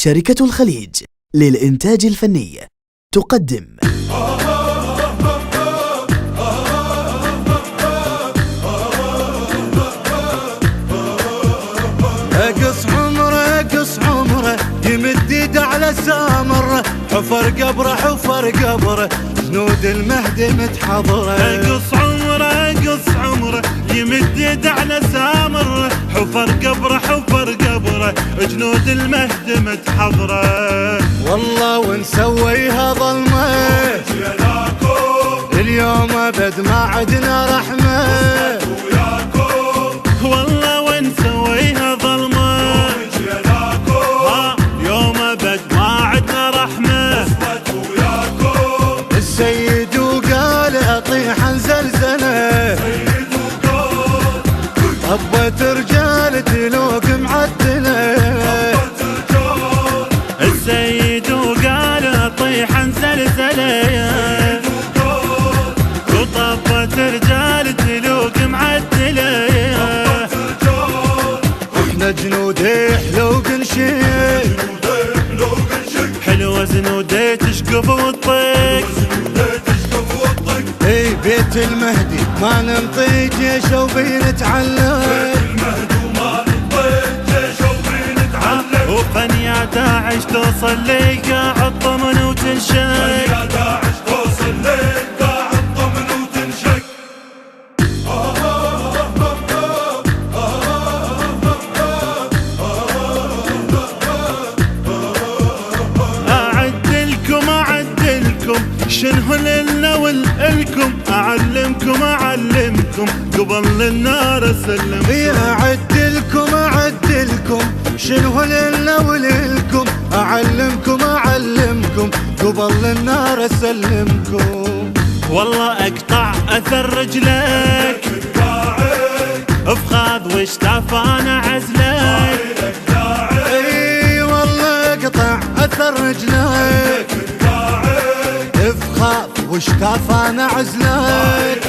شركة الخليج للإنتاج الفني تقدم قص عمره يمد يده على سامره، حفر قبره جنود المهدي متحضره. قص عمره يمد يده على سامره، حفر قبره جنود المهدي متحضره. والله ونسويها ظلمه اليوم ابد ما عدنا رحمه. والله ونسويها ظلمه يوم ابد ما عدنا رحمه. السيد وقال اطيح زلزله، طبت رجال تلوق معدله. السيد وقال اطيح زلزله، وطبت رجال تلوق معدله. احنا جنودي حلوق نشيل، حلوة زنودي تشقف وتطق. اي بيت المهدي ما ننطي جيش وبنتعلم. وفن يا داعش توصل لي قاعد طمن وتنشق. شنو لنا ولكم اعلمكم قبل للنار اسلم. اعدلكم شنو لنا ولكم اعلمكم قبل للنار اسلمكم. والله اقطع اثر رجلك افخاذ واشتاف انا عزلك. اي والله اقطع اثر رجلك افخاذ واشتاف انا عزلك.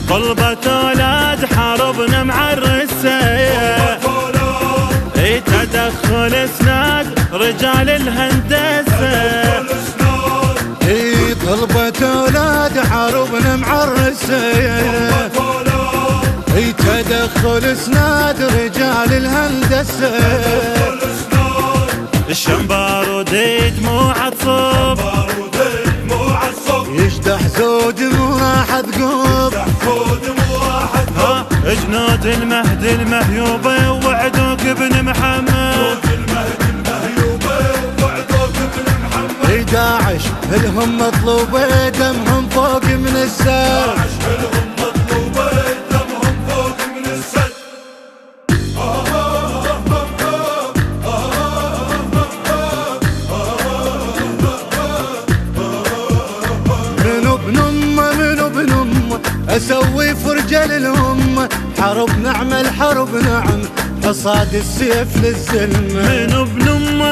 طلبة اولاد حاربنا مع الرساية، اي تدخل اسناد رجال الهندسة. اي طلبة اولاد حاربنا مع الرساية، اي تدخل اسناد رجال الهندسة. الشمبار ودي دموع تصب، يشدح زود راح تقوب. جنود المهدي المهيوبة وعدوك ابن محمد. 11 الهم مطلوبة دمهم فوق من السد. اسوي فرجال الامه حرب نعمل حرب نعم حصاد السيف للزلمه.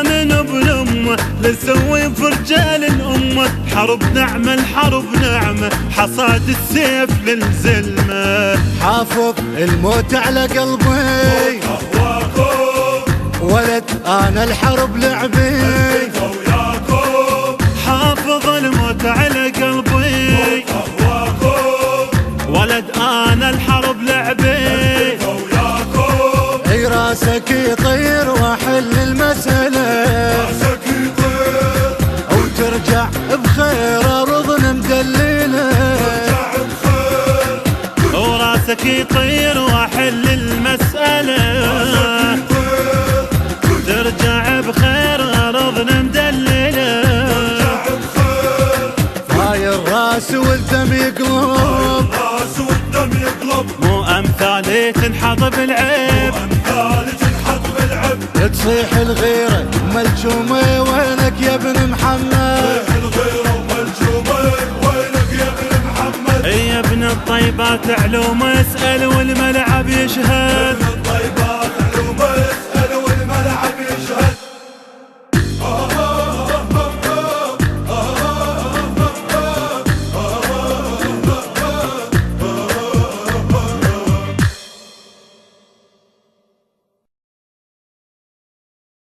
من ابن امه لسوي فرجال الامه حرب نعمل حصاد السيف للزلمه. حافظ الموت على قلبي ولد انا الحرب لعبي. حافظ الموت على قلبي ولد انا الحرب لعبي. اي راسك يطير واحل المسألة، او ترجع بخير ارضنا مدللة. وراسك يطير واحل المسألة، ترجع بخير ارضنا مدللة. هاي الراس والدم يقلب، مو امثالي تنحط بالعيب. تصيح الغيرة ملجومة وينك يا ابن محمد. يا ابن الطيبات علوم اسأل والملعب يشهد.